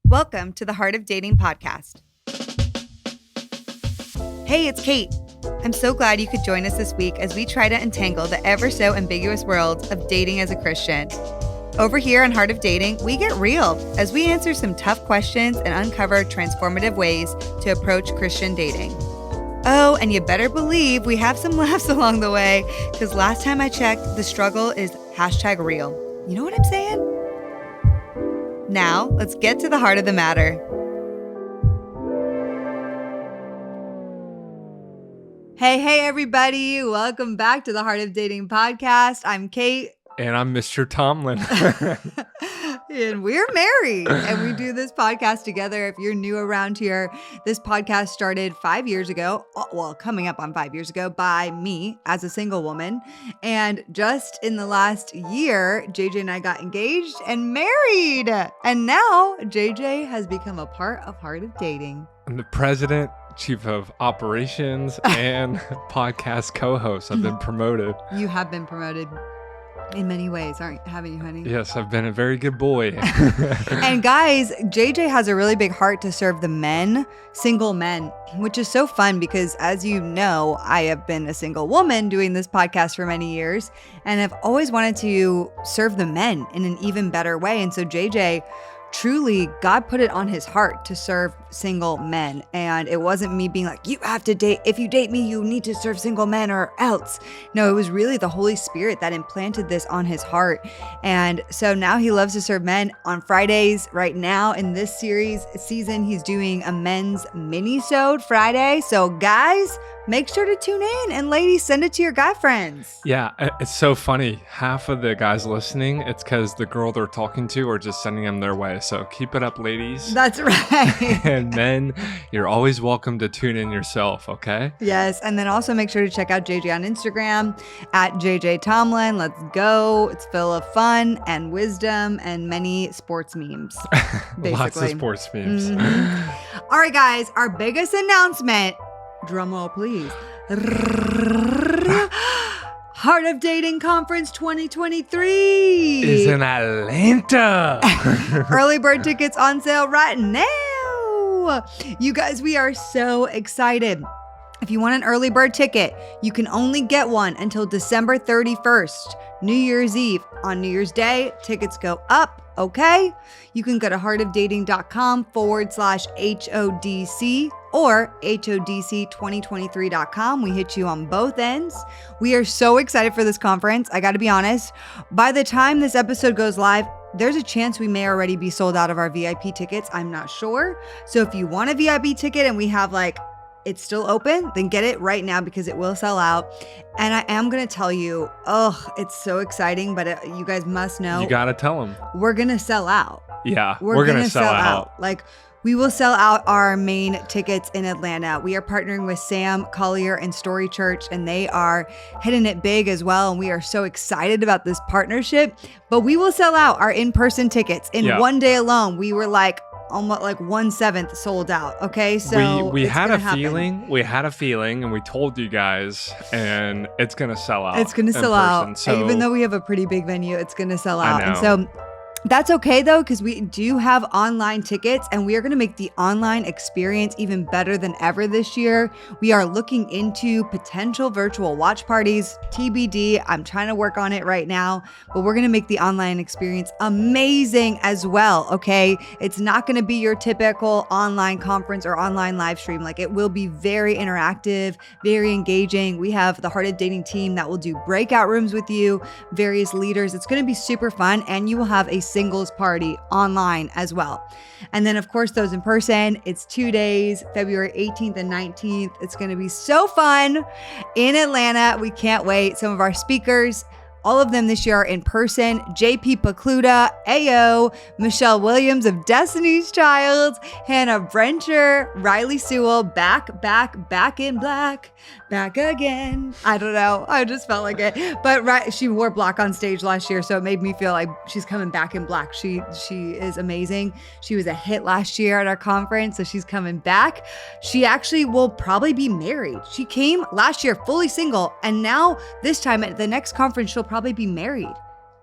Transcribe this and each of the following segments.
Welcome to the Heart of Dating podcast. Hey, it's Kate. I'm so glad you could join us this week as we try to untangle the ever so ambiguous world of dating as a Christian. Over here on Heart of Dating, we get real as we answer some tough questions and uncover transformative ways to approach Christian dating. Oh, and you better believe we have some laughs along the way, because last time I checked, the struggle is #real. You know what I'm saying? Now, let's get to the heart of the matter. Hey, everybody. Welcome back to the Heart of Dating podcast. I'm Kate. And I'm Mr. Tomlin. And we're married. And we do this podcast together. If you're new around here, this podcast started 5 years ago. Well, coming up on 5 years ago by me as a single woman. And just in the last year, JJ and I got engaged and married. And now JJ has become a part of Heart of Dating. I'm the president, chief of operations, and podcast co-host. I've been promoted. You have been promoted. In many ways, haven't you, honey? Yes, I've been a very good boy. And guys, JJ has a really big heart to serve the men, single men, which is so fun because, as you know, I have been a single woman doing this podcast for many years and have always wanted to serve the men in an even better way. And so JJ, truly, God put it on his heart to serve single men. And it wasn't me being like, you have to date. If you date me, you need to serve single men or else. No, it was really the Holy Spirit that implanted this on his heart. And so now he loves to serve men. On Fridays right now in this season, he's doing a men's mini-sode Friday. So guys, make sure to tune in, and ladies, send it to your guy friends. Yeah, it's so funny. Half of the guys listening, it's because the girl they're talking to are just sending them their way. So keep it up, ladies. That's right. And men, you're always welcome to tune in yourself, okay? Yes, and then also make sure to check out JJ on Instagram at JJ Tomlin. Let's go. It's full of fun and wisdom and many sports memes, basically. Lots of sports memes. Mm-hmm. All right, guys, our biggest announcement. Drum roll, please. Heart of Dating Conference 2023 is in Atlanta. Early bird tickets on sale right now. You guys, we are so excited. If you want an early bird ticket, you can only get one until December 31st, New Year's Eve. On New Year's Day, tickets go up. Okay, you can go to heartofdating.com/HODC or HODC2023.com. We hit you on both ends. We are so excited for this conference. I got to be honest, by the time this episode goes live, there's a chance we may already be sold out of our VIP tickets. I'm not sure. So if you want a VIP ticket and we have it's still open, then get it right now because it will sell out. And I am going to tell you, it's so exciting, but you guys must know. You got to tell them. We're going to sell out. Yeah, we're going to sell out. We will sell out our main tickets in Atlanta. We are partnering with Sam Collier and Story Church, and they are hitting it big as well. And we are so excited about this partnership. But we will sell out our in-person tickets. In one day alone, we were almost 1/7 sold out. Okay, so we had a feeling. We had a feeling, and we told you guys, and it's gonna sell out. It's gonna sell out. So, even though we have a pretty big venue, it's gonna sell out. And so that's okay though, because we do have online tickets, and we are going to make the online experience even better than ever this year. We are looking into potential virtual watch parties, TBD. I'm trying to work on it right now, but we're going to make the online experience amazing as well. Okay, it's not going to be your typical online conference or online live stream. It will be very interactive, very engaging. We have the Heart of Dating team that will do breakout rooms with you, various leaders. It's going to be super fun, and you will have a singles party online as well. And then of course those in person, it's 2 days, February 18th and 19th. It's going to be so fun in Atlanta. We can't wait. Some of our speakers, all of them this year are in person. JP Pacluda, AO, Michelle Williams of Destiny's Child, Hannah Brencher, Riley Sewell, back in black, back again. I don't know. I just felt like it. But she wore black on stage last year, so it made me feel like she's coming back in black. She is amazing. She was a hit last year at our conference, so she's coming back. She actually will probably be married. She came last year fully single, and now this time at the next conference, she'll probably be married.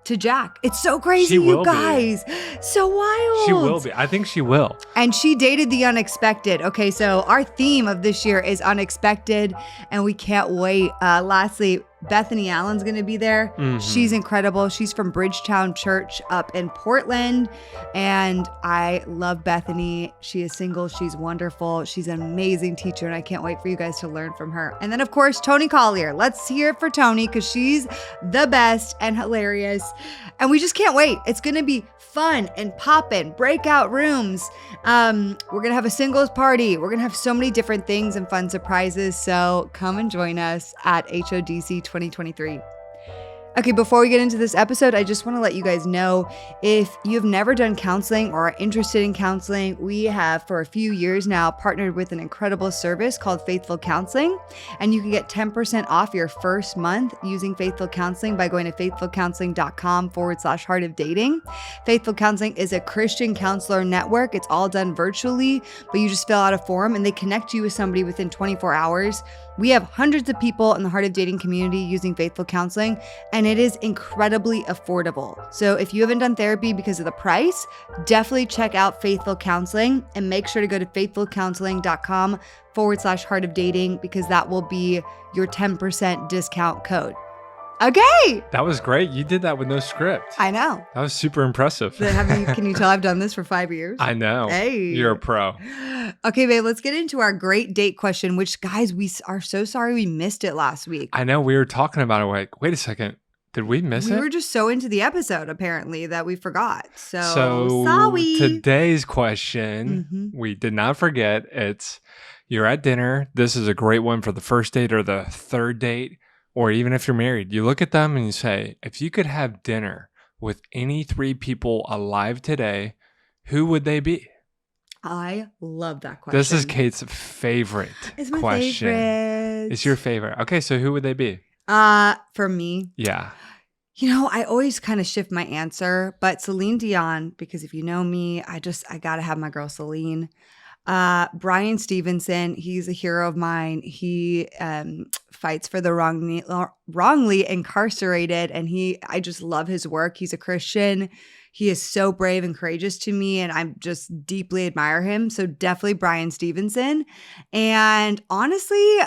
to Jack. It's so crazy, you guys. So wild. She will be. I think she will. And she dated the unexpected. Okay, so our theme of this year is unexpected, and we can't wait. Lastly, Bethany Allen's going to be there. Mm-hmm. She's incredible. She's from Bridgetown Church up in Portland, and I love Bethany. She is single. She's wonderful. She's an amazing teacher, and I can't wait for you guys to learn from her. And then, of course, Toni Collier. Let's hear it for Toni because she's the best and hilarious, and we just can't wait. It's going to be fun and poppin', breakout rooms. We're going to have a singles party. We're going to have so many different things and fun surprises, so come and join us at HODC 2023. Okay, before we get into this episode, I just want to let you guys know, if you've never done counseling or are interested in counseling, we have for a few years now partnered with an incredible service called Faithful Counseling, and you can get 10% off your first month using Faithful Counseling by going to faithfulcounseling.com/heart of dating. Faithful Counseling is a Christian counselor network. It's all done virtually, but you just fill out a form and they connect you with somebody within 24 hours. We have hundreds of people in the Heart of Dating community using Faithful Counseling, and it is incredibly affordable. So if you haven't done therapy because of the price, definitely check out Faithful Counseling and make sure to go to faithfulcounseling.com/heart of dating because that will be your 10% discount code. Okay. That was great. You did that with no script. I know. That was super impressive. Can you tell I've done this for 5 years? I know. Hey. You're a pro. Okay, babe, let's get into our great date question, which, guys, we are so sorry we missed it last week. I know. We were talking about it. Like, wait a second. Did we miss it? We were just so into the episode, apparently, that we forgot. So sorry. Today's question, we did not forget. It's, you're at dinner. This is a great one for the first date or the third date. Or even if you're married, you look at them and you say, if you could have dinner with any 3 people alive today, who would they be? I love that question. This is Kate's favorite It's my question. favorite. It's your favorite. Okay, so who would they be? For me? Yeah. You know, I always kind of shift my answer, but Celine Dion, because if you know me, I got to have my girl Celine. Brian Stevenson, he's a hero of mine. He fights for the wrongly incarcerated, and I just love his work. He's a Christian. He is so brave and courageous to me, and I just deeply admire him. So definitely Brian Stevenson. And honestly,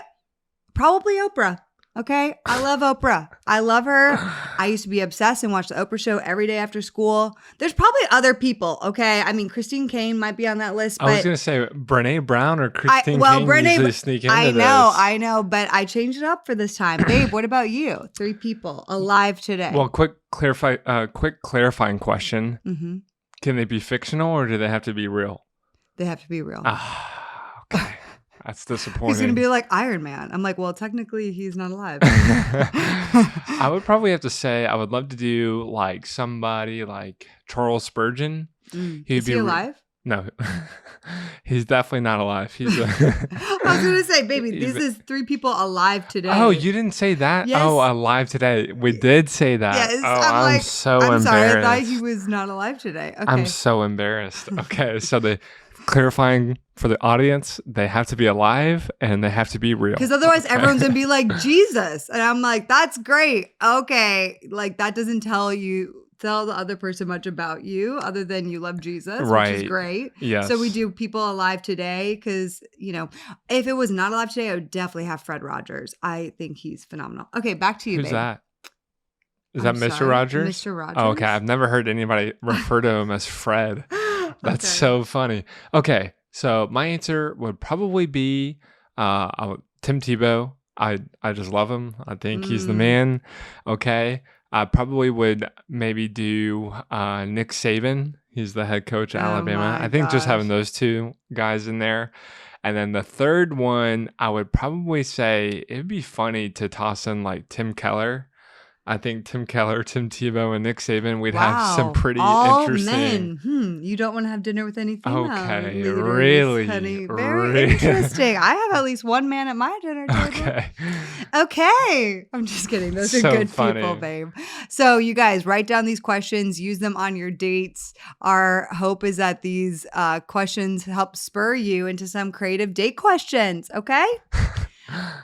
probably Oprah. Okay. I love Oprah. I love her. I used to be obsessed and watch the Oprah show every day after school. There's probably other people. Okay. I mean, Christine Kane might be on that list. But I was going to say Brene Brown or Christine Kane usually sneak into this. I know. But I changed it up for this time. Babe, what about you? 3 people alive today. Well, quick clarifying question. Mm-hmm. Can they be fictional or do they have to be real? They have to be real. Okay. That's disappointing. He's going to be like Iron Man. I'm like, well, technically he's not alive. I would probably have to say I would love to do like somebody like Charles Spurgeon. Is he alive? No, he's definitely not alive. I was going to say, baby, this is 3 people alive today. Oh, you didn't say that? Yes. Oh, alive today. We did say that. Yes. I'm so embarrassed. Sorry, I thought he was not alive today. Okay. I'm so embarrassed. Okay, so clarifying for the audience, they have to be alive and they have to be real. Because otherwise everyone's going to be like, Jesus. And I'm like, that's great. Okay. Like that doesn't tell the other person much about you other than you love Jesus, right. Which is great. Yes. So we do people alive today because, if it was not alive today, I would definitely have Fred Rogers. I think he's phenomenal. Okay, back to you, Who's babe. that? Is that Mr. Rogers? Mr. Rogers. Oh, okay. I've never heard anybody refer to him as Fred. That's so funny. Okay. So my answer would probably be Tim Tebow. I just love him. I think he's the man. Okay. I probably would maybe do Nick Saban. He's the head coach at Alabama. I think just having those 2 guys in there. And then the third one, I would probably say it'd be funny to toss in like Tim Keller. I think Tim Keller, Tim Tebow, and Nick Saban, we'd have some pretty interesting. Men. You don't want to have dinner with any female leaders, really? Honey. Very interesting. I have at least 1 man at my dinner table. Okay. I'm just kidding. Those are good people, babe. So you guys, write down these questions. Use them on your dates. Our hope is that these questions help spur you into some creative date questions. Okay?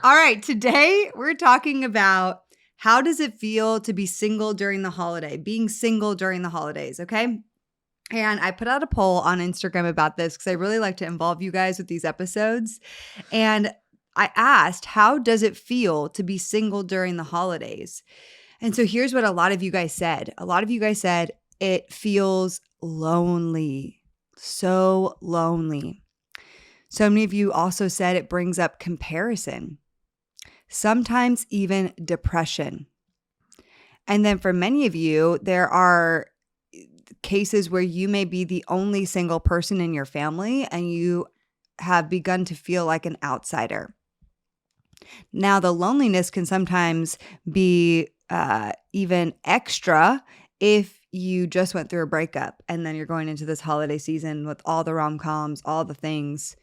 All right. Today, we're talking about How does it feel to be single during the holiday? Being single during the holidays, okay? And I put out a poll on Instagram about this because I really like to involve you guys with these episodes. And I asked, how does it feel to be single during the holidays? And so here's what a lot of you guys said. A lot of you guys said it feels lonely, so lonely. So many of you also said it brings up comparison, sometimes even depression. And then for many of you, there are cases where you may be the only single person in your family and you have begun to feel like an outsider. Now, the loneliness can sometimes be even extra if you just went through a breakup and then you're going into this holiday season with all the rom-coms, all the things.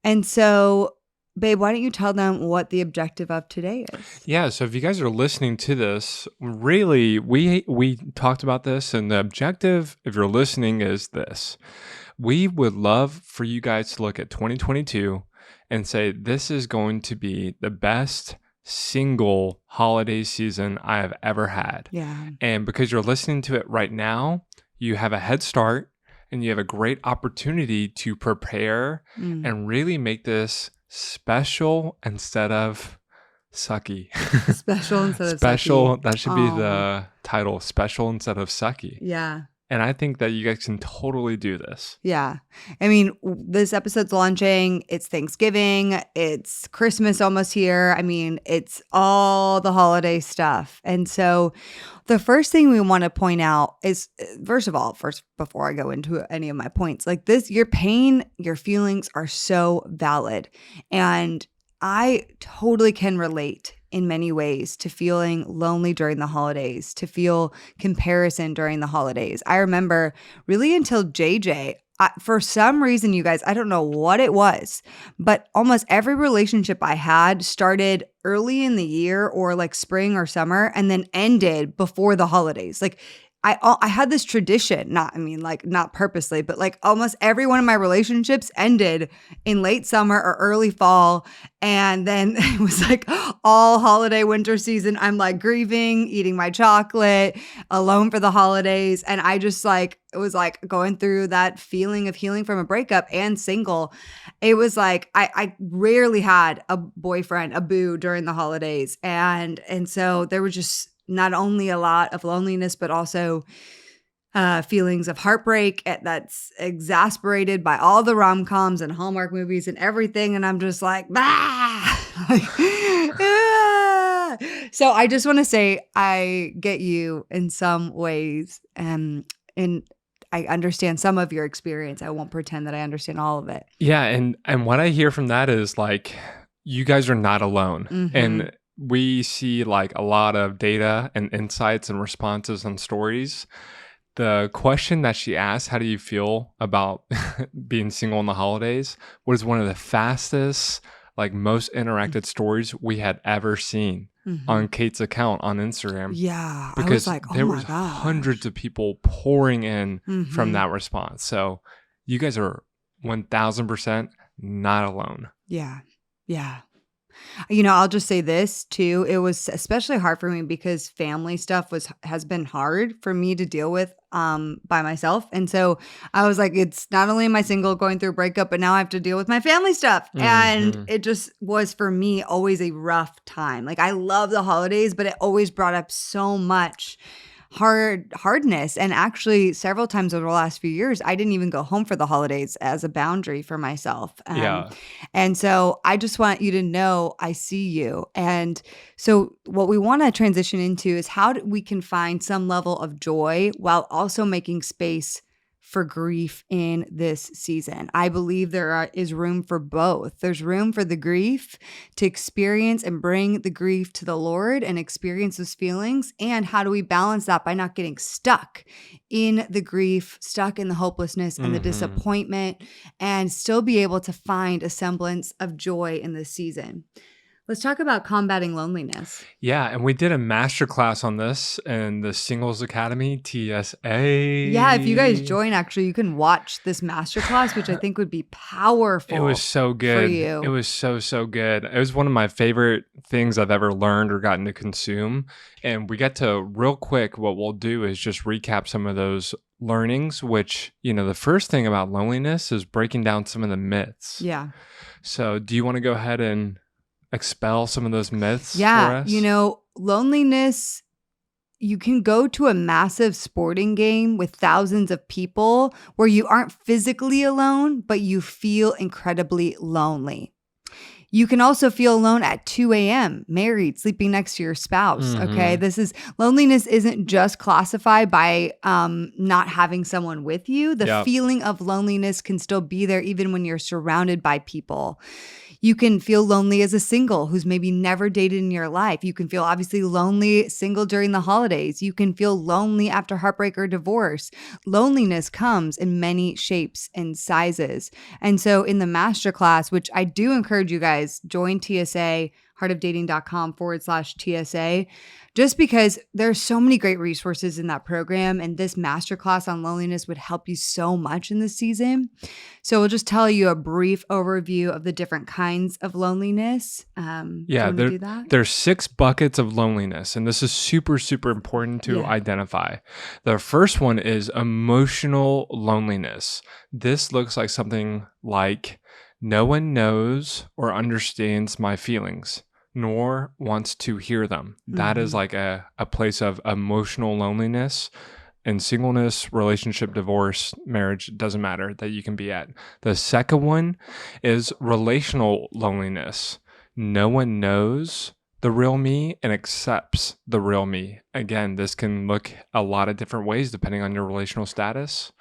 And so, babe, why don't you tell them what the objective of today is? Yeah, so if you guys are listening to this, really, we talked about this, and the objective, if you're listening, is this. We would love for you guys to look at 2022 and say, this is going to be the best single holiday season I have ever had. Yeah. And because you're listening to it right now, you have a head start and you have a great opportunity to prepare and really make this special instead of sucky. Special instead of Special, sucky. that should be the title, special instead of sucky. Yeah. And I think that you guys can totally do this. Yeah. I mean, this episode's launching. It's Thanksgiving. It's Christmas almost here. I mean, it's all the holiday stuff. And so the first thing we want to point out is, first before I go into any of my points, like this, your pain, your feelings are so valid. And I totally can relate in many ways to feeling lonely during the holidays, to feel comparison during the holidays. I remember really until JJ, for some reason, you guys, I don't know what it was, but almost every relationship I had started early in the year or like spring or summer and then ended before the holidays. Like I had this tradition, not purposely, but like almost every one of my relationships ended in late summer or early fall. And then it was like all holiday winter season. I'm like grieving, eating my chocolate, alone for the holidays. And I just like, it was like going through that feeling of healing from a breakup and single. It was like, I rarely had a boyfriend, a boo during the holidays. And so there was just not only a lot of loneliness, but also feelings of heartbreak that's exasperated by all the rom-coms and Hallmark movies and everything. And I'm just like, bah! So I just want to say I get you in some ways. And I understand some of your experience. I won't pretend that I understand all of it. Yeah. And what I hear from that is like, you guys are not alone. Mm-hmm. And we see like a lot of data and insights and responses on stories. The question that she asked, how do you feel about being single in the holidays, was one of the fastest, like most interacted stories we had ever seen on Kate's account on Instagram. Yeah. Because I was like, there was hundreds of people pouring in from that response. So you guys are 1000% not alone. Yeah. Yeah. You know, I'll just say this too. It was especially hard for me because family stuff has been hard for me to deal with by myself. And so I was like, it's not only am I single going through a breakup, but now I have to deal with my family stuff. And it just was for me always a rough time. Like I love the holidays, but it always brought up so much hardness. And actually several times over the last few years, I didn't even go home for the holidays as a boundary for myself. And so I just want you to know I see you. And so what we want to transition into is how we can find some level of joy while also making space for grief in this season. I believe there is room for both. There's room for the grief to experience and bring the grief to the Lord and experience those feelings. And how do we balance that by not getting stuck in the grief, stuck in the hopelessness and the disappointment, and still be able to find a semblance of joy in this season? Let's talk about combating loneliness. Yeah, and we did a masterclass on this in the Singles Academy, TSA. Yeah, if you guys join, actually, you can watch this masterclass, which I think would be powerful. It was so good. For you. It was so good. It was one of my favorite things I've ever learned or gotten to consume. And we got to real quick, what we'll do is just recap some of those learnings, which, the first thing about loneliness is breaking down some of the myths. Yeah. So do you want to go ahead and expel some of those myths for us? Loneliness, you can go to a massive sporting game with thousands of people where you aren't physically alone, but you feel incredibly lonely. You can also feel alone at 2 a.m., married, sleeping next to your spouse. Mm-hmm. Okay. Loneliness isn't just classified by not having someone with you. The feeling of loneliness can still be there even when you're surrounded by people. You can feel lonely as a single who's maybe never dated in your life. You can feel obviously lonely single during the holidays. You can feel lonely after heartbreak or divorce. Loneliness comes in many shapes and sizes. And so in the masterclass, which I do encourage you guys, join TSA, heartofdating.com/TSA, just because there's so many great resources in that program. And this masterclass on loneliness would help you so much in this season. So we'll just tell you a brief overview of the different kinds of loneliness. There's 6 buckets of loneliness. And this is super, super important to identify. The first one is emotional loneliness. This looks like something like, no one knows or understands my feelings, nor wants to hear them. Mm-hmm. That is like a place of emotional loneliness. And singleness, relationship, divorce, marriage, doesn't matter, that you can be at. The second one is relational loneliness. No one knows the real me and accepts the real me. Again, this can look a lot of different ways depending on your relational status.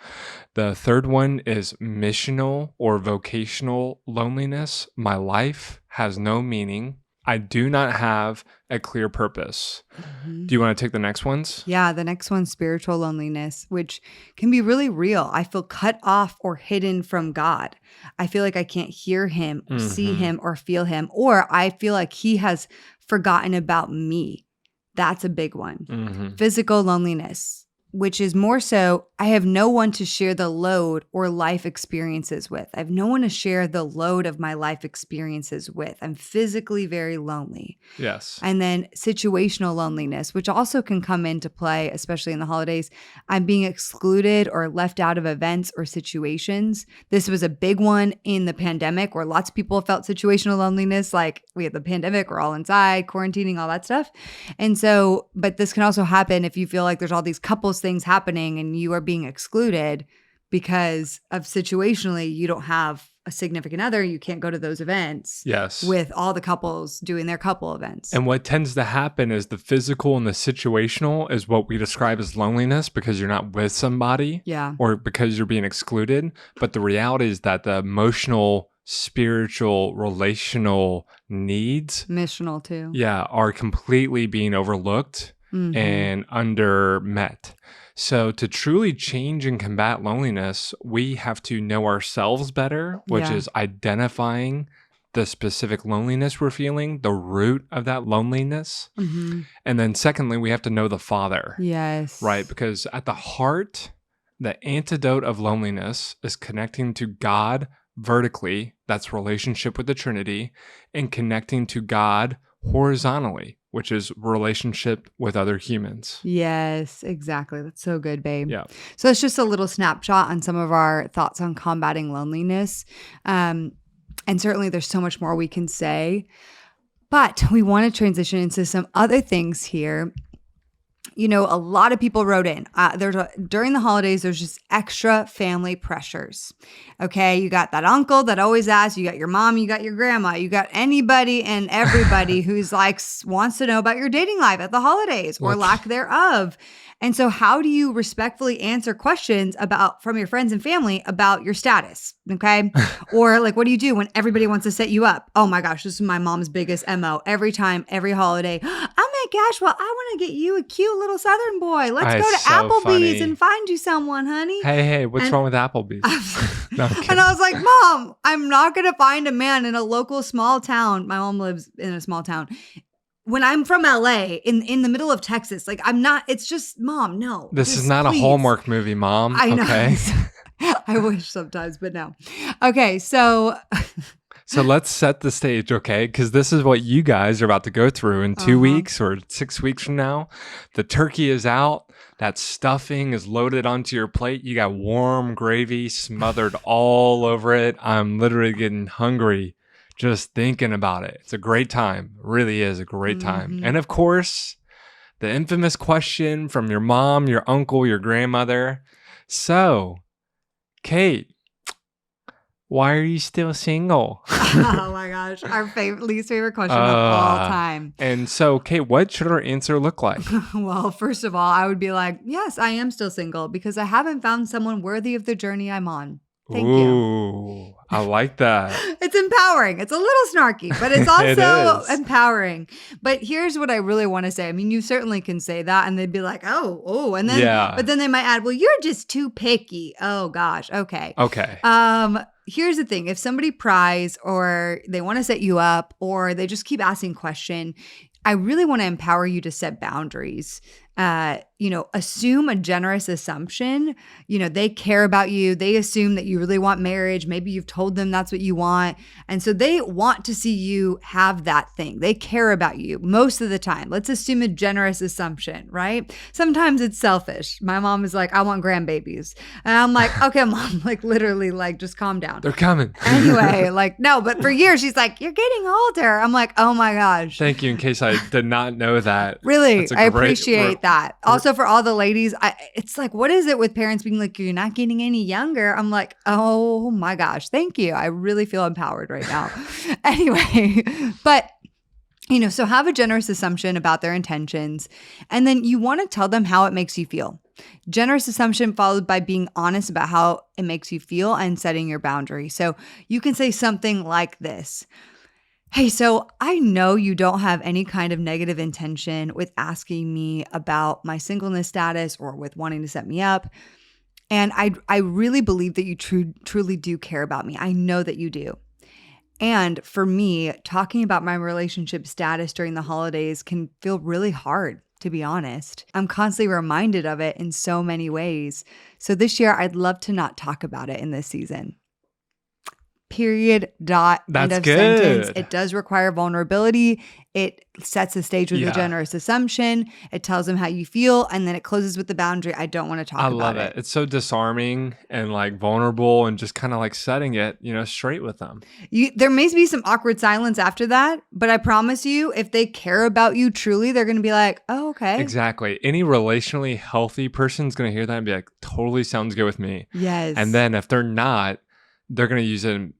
The third one is missional or vocational loneliness. My life has no meaning. I do not have a clear purpose. Mm-hmm. Do you want to take the next ones? Yeah, the next one's spiritual loneliness, which can be really real. I feel cut off or hidden from God. I feel like I can't hear him or see him or feel him, or I feel like he has forgotten about me. That's a big one. Mm-hmm. Physical loneliness, which is more so, I have no one to share the load or life experiences with. I have no one to share the load of my life experiences with. I'm physically very lonely. Yes. And then situational loneliness, which also can come into play, especially in the holidays. I'm being excluded or left out of events or situations. This was a big one in the pandemic where lots of people felt situational loneliness. Like we had the pandemic, we're all inside, quarantining, all that stuff. And so, but this can also happen if you feel like there's all these couples things happening and you are being excluded because of situationally you don't have a significant other. You can't go to those events. Yes. With all the couples doing their couple events. And what tends to happen is the physical and the situational is what we describe as loneliness because you're not with somebody. Yeah. Or because you're being excluded. But the reality is that the emotional, spiritual, relational needs, missional too, are completely being overlooked and under met. So to truly change and combat loneliness, we have to know ourselves better, which is identifying the specific loneliness we're feeling, the root of that loneliness. Mm-hmm. And then secondly, we have to know the Father. Yes. Right? Because at the heart, the antidote of loneliness is connecting to God vertically, that's relationship with the Trinity, and connecting to God horizontally, which is relationship with other humans. Yes, exactly. That's so good, babe. Yeah. So it's just a little snapshot on some of our thoughts on combating loneliness. And certainly there's so much more we can say, but we want to transition into some other things here. A lot of people wrote in. During the holidays, there's just extra family pressures. Okay, you got that uncle that always asks. You got your mom. You got your grandma. You got anybody and everybody who's wants to know about your dating life at the holidays or lack thereof. And so how do you respectfully answer questions from your friends and family about your status? Okay. Or what do you do when everybody wants to set you up? Oh my gosh, this is my mom's biggest MO. Every time, every holiday, oh my my gosh, well, I want to get you a cute little Southern boy. Let's go to so Applebee's funny. and find you someone, honey. Hey, what's wrong with Applebee's? No, I'm kidding. And I was like, Mom, I'm not going to find a man in a local small town. My mom lives in a small town. When I'm from LA, in the middle of Texas, like I'm not, it's just, Mom, no. This is not a Hallmark movie, Mom. I know. Okay. I wish sometimes, but no. Okay, so let's set the stage, okay? Because this is what you guys are about to go through in 2 weeks or 6 weeks from now. The turkey is out. That stuffing is loaded onto your plate. You got warm gravy smothered all over it. I'm literally getting hungry just thinking about it. It's a great time. It really is a great time. And of course, the infamous question from your mom, your uncle, your grandmother. So, Kait, why are you still single? Oh my gosh, our least favorite question of all time. And so, Kait, what should our answer look like? Well, first of all, I would be like, yes, I am still single because I haven't found someone worthy of the journey I'm on. Thank you. I like that. It's empowering. It's a little snarky, but it's also empowering. But here's what I really want to say. I mean, you certainly can say that and they'd be like, oh. And then, but then they might add, well, you're just too picky. Oh gosh. Okay. Here's the thing. If somebody pries or they want to set you up or they just keep asking question, I really want to empower you to set boundaries. Assume a generous assumption. They care about you. They assume that you really want marriage. Maybe you've told them that's what you want. And so they want to see you have that thing. They care about you most of the time. Let's assume a generous assumption, right? Sometimes it's selfish. My mom is like, I want grandbabies. And I'm like, okay, Mom, like literally like just calm down. They're coming. Anyway, like, no, but for years she's like, you're getting older. I'm like, oh my gosh. Thank you. In case I did not know that. Really, I appreciate that. Also for all the ladies, it's like, what is it with parents being like, you're not getting any younger? I'm like, oh my gosh, thank you. I really feel empowered right now. Anyway, but so have a generous assumption about their intentions. And then you want to tell them how it makes you feel. Generous assumption followed by being honest about how it makes you feel and setting your boundary. So you can say something like this. Hey, so I know you don't have any kind of negative intention with asking me about my singleness status or with wanting to set me up. And I really believe that you truly do care about me. I know that you do. And for me, talking about my relationship status during the holidays can feel really hard, to be honest. I'm constantly reminded of it in so many ways. So this year, I'd love to not talk about it in this season. Period. Dot. That's end of good. Sentence. It does require vulnerability. It sets the stage with a generous assumption. It tells them how you feel, and then it closes with the boundary. I don't want to talk about it. I love it. It's so disarming and like vulnerable, and just kind of like setting it, straight with them. There may be some awkward silence after that, but I promise you, if they care about you truly, they're going to be like, "Oh, okay." Exactly. Any relationally healthy person's going to hear that and be like, "Totally sounds good with me." Yes. And then if they're not, they're going to use it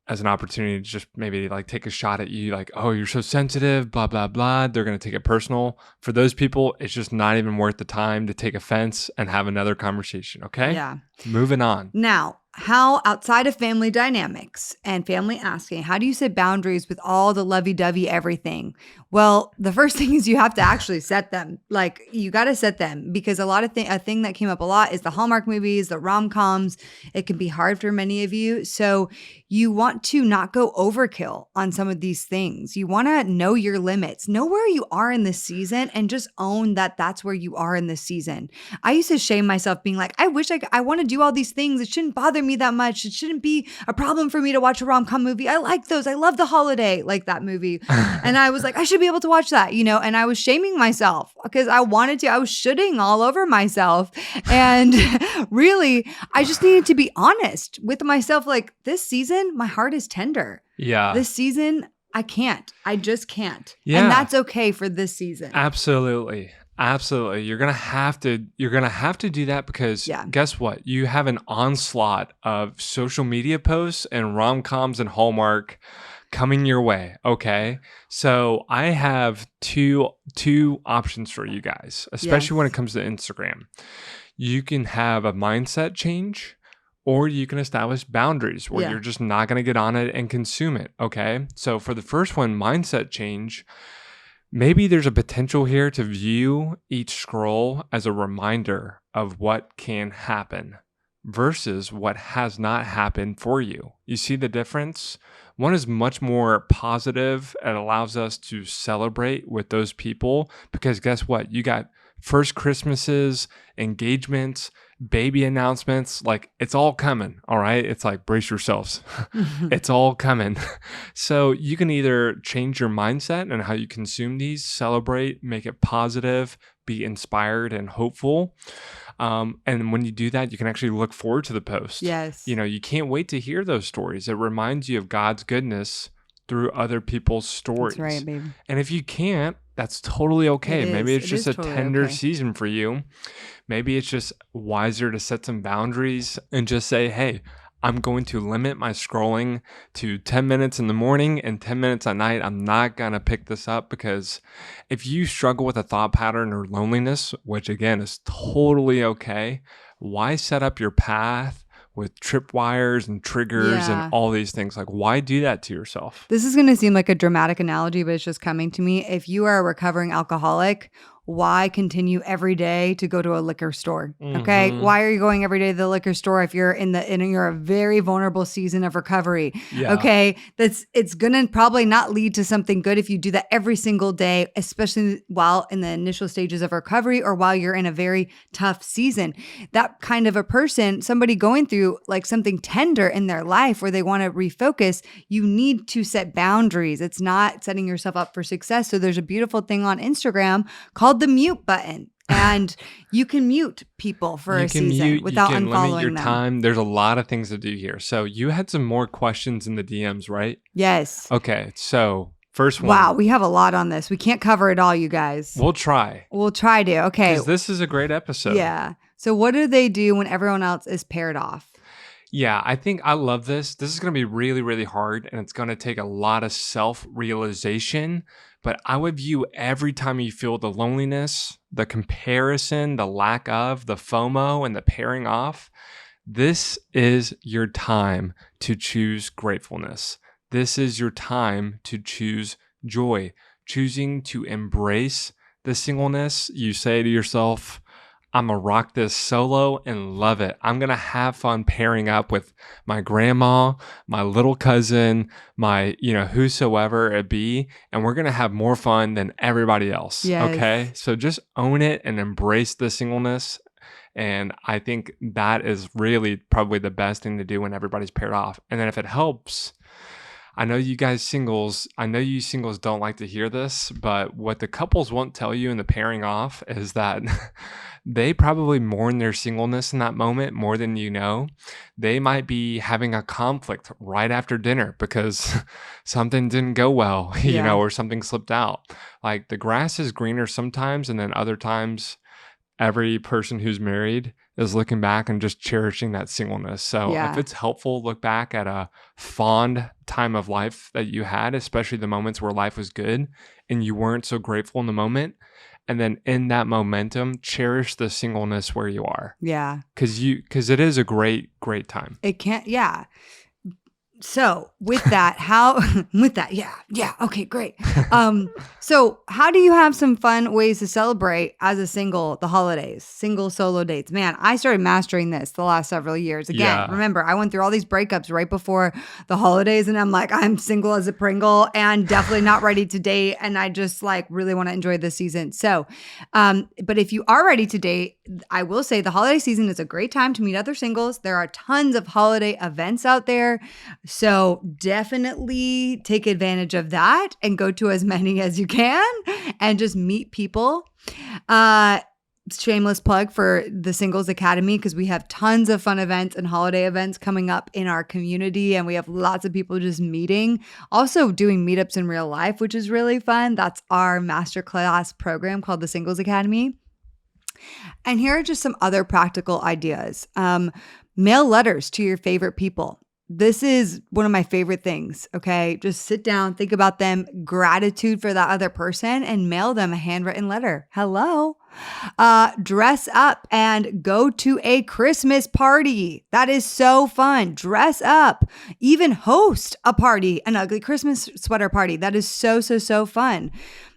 as an opportunity to just maybe like take a shot at you, like, oh, you're so sensitive, blah, blah, blah. They're going to take it personal. For those people, it's just not even worth the time to take offense and have another conversation. Okay. Yeah. Moving on. Now, how outside of family dynamics and family asking, how do you set boundaries with all the lovey-dovey everything? Well, the first thing is you have to actually set them. Like you got to set them because a thing that came up a lot is the Hallmark movies, the rom-coms. It can be hard for many of you. So you want to not go overkill on some of these things. You want to know your limits, know where you are in this season and just own that that's where you are in this season. I used to shame myself being like, I wish I want to do all these things. It shouldn't bother me that much. It shouldn't be a problem for me to watch a rom-com movie. I like those. I love The Holiday, like that movie. And I was like, I should be able to watch that, and I was shaming myself because I wanted to. I was shitting all over myself. And really, I just needed to be honest with myself. Like this season, my heart is tender. Yeah. This season, I can't. I just can't. Yeah. And that's okay for this season. Absolutely. Absolutely. You're going to have to do that because guess what? You have an onslaught of social media posts and rom-coms and Hallmark coming your way. Okay. So I have two options for you guys, especially when it comes to Instagram. You can have a mindset change or you can establish boundaries where you're just not going to get on it and consume it. Okay. So for the first one, mindset change, Maybe there's a potential here to view each scroll as a reminder of what can happen versus what has not happened for you. You see the difference? One is much more positive. It allows us to celebrate with those people because guess what? You got first Christmases, engagements, baby announcements. Like it's all coming. All right. It's like brace yourselves. It's all coming. So you can either change your mindset and how you consume these, celebrate, make it positive, be inspired and hopeful. And when you do that, you can actually look forward to the post. Yes. You can't wait to hear those stories. It reminds you of God's goodness through other people's stories. That's right, babe. And if you can't, that's totally okay. Maybe it's just a totally tender season for you. Maybe it's just wiser to set some boundaries and just say, hey, I'm going to limit my scrolling to 10 minutes in the morning and 10 minutes at night. I'm not going to pick this up because if you struggle with a thought pattern or loneliness, which again is totally okay, why set up your path with tripwires and triggers and all these things? Like, why do that to yourself? This is going to seem like a dramatic analogy, but it's just coming to me. If you are a recovering alcoholic, why continue every day to go to a liquor store? Okay. Mm-hmm. Why are you going every day to the liquor store if you're in a very vulnerable season of recovery? Yeah. Okay. It's going to probably not lead to something good if you do that every single day, especially while in the initial stages of recovery or while you're in a very tough season. That kind of a person, somebody going through like something tender in their life where they want to refocus, you need to set boundaries. It's not setting yourself up for success. So there's a beautiful thing on Instagram called the mute button, and you can mute people for a season without unfollowing them. You can limit your time. There's a lot of things to do here. So you had some more questions in the DMs, right? Yes. Okay. So first one. Wow, we have a lot on this. We can't cover it all, you guys. We'll try. We'll try to. Okay. Because this is a great episode. Yeah. So what do they do when everyone else is paired off? Yeah, I think I love this. This is going to be really, really hard, and it's going to take a lot of self-realization. But I would view every time you feel the loneliness, the comparison, the lack of, the FOMO, and the pairing off, this is your time to choose gratefulness. This is your time to choose joy, choosing to embrace the singleness. You say to yourself, I'm going to rock this solo and love it. I'm going to have fun pairing up with my grandma, my little cousin, my, whosoever it be. And we're going to have more fun than everybody else. Yes. Okay. So just own it and embrace the singleness. And I think that is really probably the best thing to do when everybody's paired off. And then if it helps, I know you singles don't like to hear this, but what the couples won't tell you in the pairing off is that they probably mourn their singleness in that moment more than you know. They might be having a conflict right after dinner because something didn't go well, or something slipped out. Like the grass is greener sometimes, and then other times every person who's married is looking back and just cherishing that singleness. So if it's helpful, look back at a fond time of life that you had, especially the moments where life was good and you weren't so grateful in the moment. And then in that momentum, cherish the singleness where you are. Yeah. Because it is a great, great time. It can't, yeah. So with that, okay, great. So how do you have some fun ways to celebrate as a single the holidays, single solo dates? Man, I started mastering this the last several years. Again, remember, I went through all these breakups right before the holidays, and I'm like, I'm single as a Pringle and definitely not ready to date. And I just like really want to enjoy this season. So, but if you are ready to date, I will say the holiday season is a great time to meet other singles. There are tons of holiday events out there. So definitely take advantage of that and go to as many as you can and just meet people. Shameless plug for the Singles Academy, because we have tons of fun events and holiday events coming up in our community, and we have lots of people just meeting. Also doing meetups in real life, which is really fun. That's our masterclass program called the Singles Academy. And here are just some other practical ideas. Mail letters to your favorite people. This is one of my favorite things, okay? Just sit down, think about them, gratitude for that other person, and mail them a handwritten letter. Hello. Dress up and go to a Christmas party. That is so fun. Dress up. Even host a party, an ugly Christmas sweater party. That is so, so, so fun.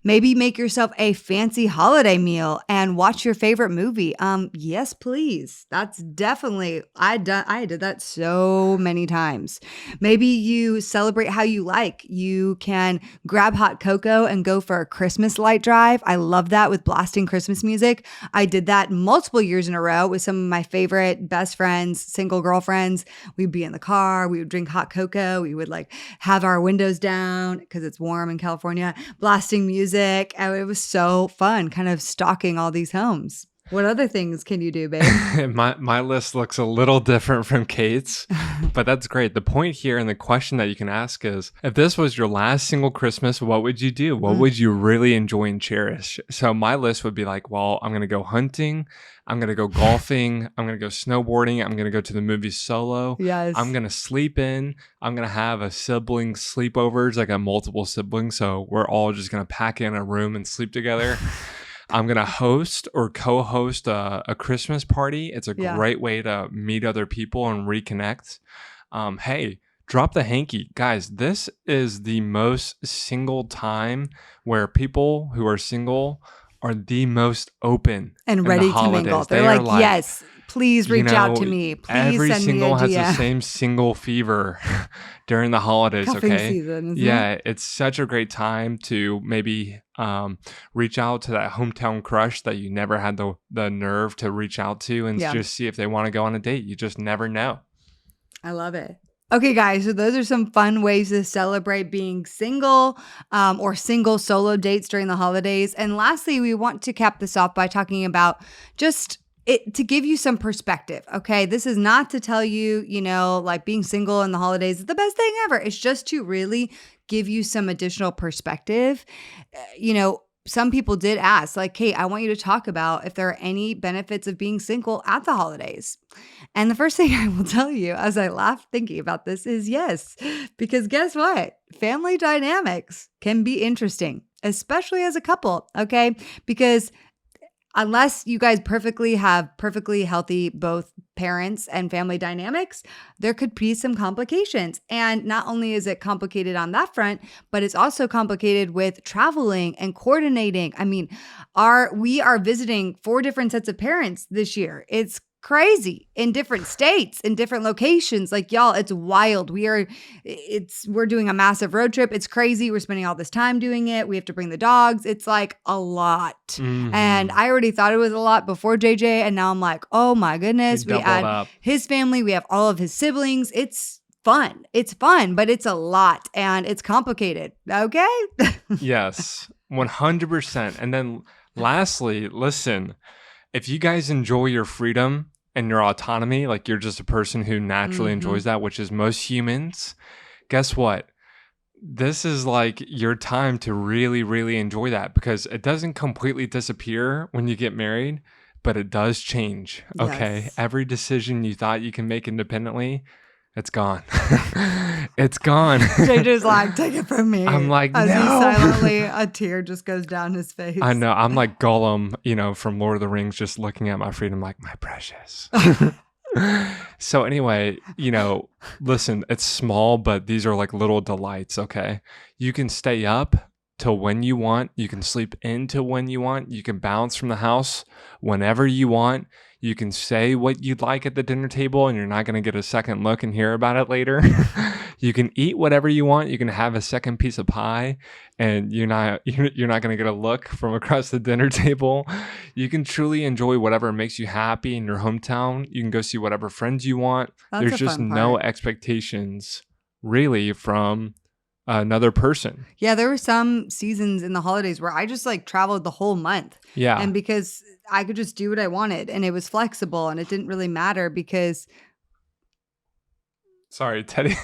Maybe make yourself a fancy holiday meal and watch your favorite movie. Yes, please. That's definitely, I did that so many times. Maybe you celebrate how you like. You can grab hot cocoa and go for a Christmas light drive. I love that with blasting Christmas music. I did that multiple years in a row with some of my favorite best friends, single girlfriends. We'd be in the car. We would drink hot cocoa. We would like have our windows down because it's warm in California, blasting music. And it was so fun kind of stalking all these homes. What other things can you do, babe? My list looks a little different from Kate's, but that's great. The point here and the question that you can ask is, if this was your last single Christmas, what would you do? What would you really enjoy and cherish? So my list would be like, well, I'm going to go hunting. I'm going to go golfing. I'm going to go snowboarding. I'm going to go to the movies solo. Yes. I'm going to sleep in. I'm going to have a sibling sleepovers, like a multiple siblings. So we're all just going to pack in a room and sleep together. I'm going to host or co-host a Christmas party. It's a great way to meet other people and reconnect. Hey, drop the hanky. Guys, this is the most single time where people who are single are the most open and ready to mingle. They're like, yes, please reach out to me. Please every send single me a DM. has the same single fever during the holidays. Cuffing okay, season, yeah, it's such a great time to maybe reach out to that hometown crush that you never had the nerve to reach out to and just see if they want to go on a date. You just never know. I love it. Okay, guys, so those are some fun ways to celebrate being single or single solo dates during the holidays. And lastly, we want to cap this off by talking about just it to give you some perspective. Okay, this is not to tell you, like being single in the holidays is the best thing ever. It's just to really give you some additional perspective. Some people did ask, like, Kate, I want you to talk about if there are any benefits of being single at the holidays. And the first thing I will tell you as I laugh thinking about this is yes, because guess what? Family dynamics can be interesting, especially as a couple, okay? Because unless you guys have perfectly healthy both parents and family dynamics, there could be some complications. And not only is it complicated on that front, but it's also complicated with traveling and coordinating. I mean, we are visiting 4 different sets of parents this year. It's crazy in different states, in different locations. Like, y'all, it's wild. We're doing a massive road trip. It's crazy. We're spending all this time doing it. We have to bring the dogs. It's like a lot. Mm-hmm. And I already thought it was a lot before JJ. And now I'm like, oh my goodness. We add his family. We have all of his siblings. It's fun. It's fun, but it's a lot and it's complicated. Okay. Yes, 100%. And then lastly, listen, if you guys enjoy your freedom and your autonomy, like you're just a person who naturally enjoys that, which is most humans, guess what? This is like your time to really, really enjoy that, because it doesn't completely disappear when you get married, but it does change. Okay. Yes. Every decision you thought you can make independently, it's gone. It's gone. JJ's like, take it from me. I'm like, as no. He silently, a tear just goes down his face. I know. I'm like Gollum, from Lord of the Rings, just looking at my freedom like, my precious. So anyway, listen, it's small, but these are like little delights, okay? You can stay up till when you want. You can sleep in till when you want. You can bounce from the house whenever you want. You can say what you'd like at the dinner table and you're not going to get a second look and hear about it later. You can eat whatever you want. You can have a second piece of pie and you're not going to get a look from across the dinner table. You can truly enjoy whatever makes you happy in your hometown. You can go see whatever friends you want. There's just no expectations really from another person. Yeah, there were some seasons in the holidays where I just like traveled the whole month. Yeah. And because I could just do what I wanted and it was flexible and it didn't really matter because... Sorry, Teddy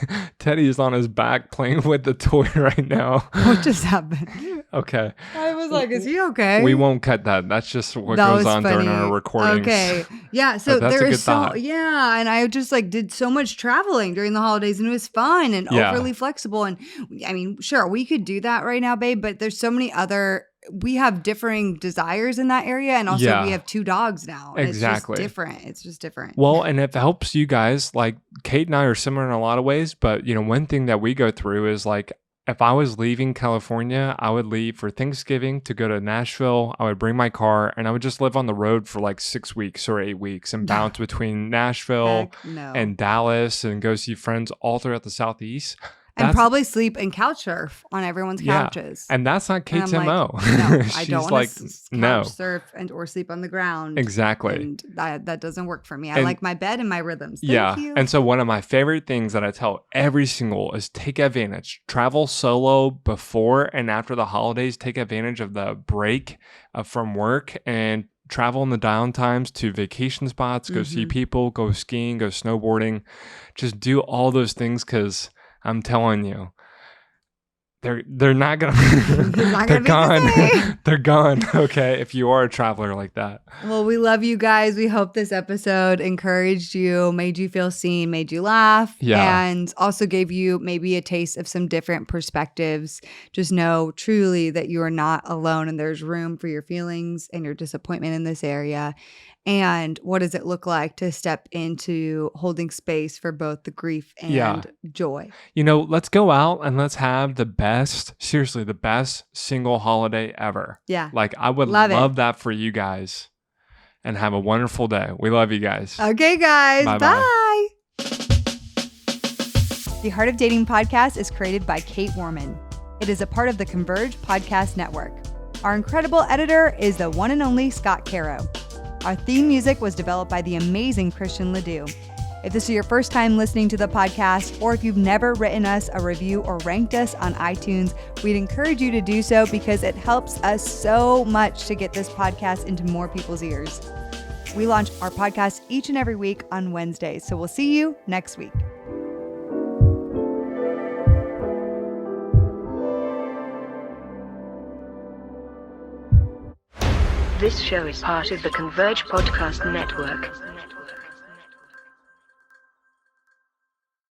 is on his back playing with the toy right now. What just happened? Okay. I was like, is he okay? We won't cut that. That's just what goes on during our recordings. Okay. Yeah. So there is yeah. And I just like did so much traveling during the holidays and it was fun and overly flexible. And I mean, sure, we could do that right now, babe, but there's so many other we have differing desires in that area. And also we have 2 dogs now. Exactly. It's just different. Well, and if it helps you guys, like Kate and I are similar in a lot of ways, but one thing that we go through is like, if I was leaving California, I would leave for Thanksgiving to go to Nashville. I would bring my car and I would just live on the road for like 6 weeks or 8 weeks and bounce between Nashville and Dallas and go see friends all throughout the Southeast. And probably sleep and couch surf on everyone's couches. And that's not Kate's MO. No, I don't want to couch surf or sleep on the ground. Exactly. And that doesn't work for me. I like my bed and my rhythms. Thank you. And so one of my favorite things that I tell every single is take advantage. Travel solo before and after the holidays. Take advantage of the break from work and travel in the downtimes to vacation spots. Go see people. Go skiing. Go snowboarding. Just do all those things because I'm telling you, they're not gonna. They're gone. They're gone. Okay, if you are a traveler like that. Well, we love you guys. We hope this episode encouraged you, made you feel seen, made you laugh, and also gave you maybe a taste of some different perspectives. Just know truly that you are not alone, and there's room for your feelings and your disappointment in this area. And what does it look like to step into holding space for both the grief and joy? Let's go out and let's have the best single holiday ever. Yeah. Like I would love that for you guys. And have a wonderful day. We love you guys. Okay, guys. Bye. The Heart of Dating podcast is created by Kate Warman. It is a part of the Converge Podcast Network. Our incredible editor is the one and only Scott Caro. Our theme music was developed by the amazing Christian Ledoux. If this is your first time listening to the podcast, or if you've never written us a review or ranked us on iTunes, we'd encourage you to do so because it helps us so much to get this podcast into more people's ears. We launch our podcast each and every week on Wednesdays, so we'll see you next week. This show is part of the Converge Podcast Network.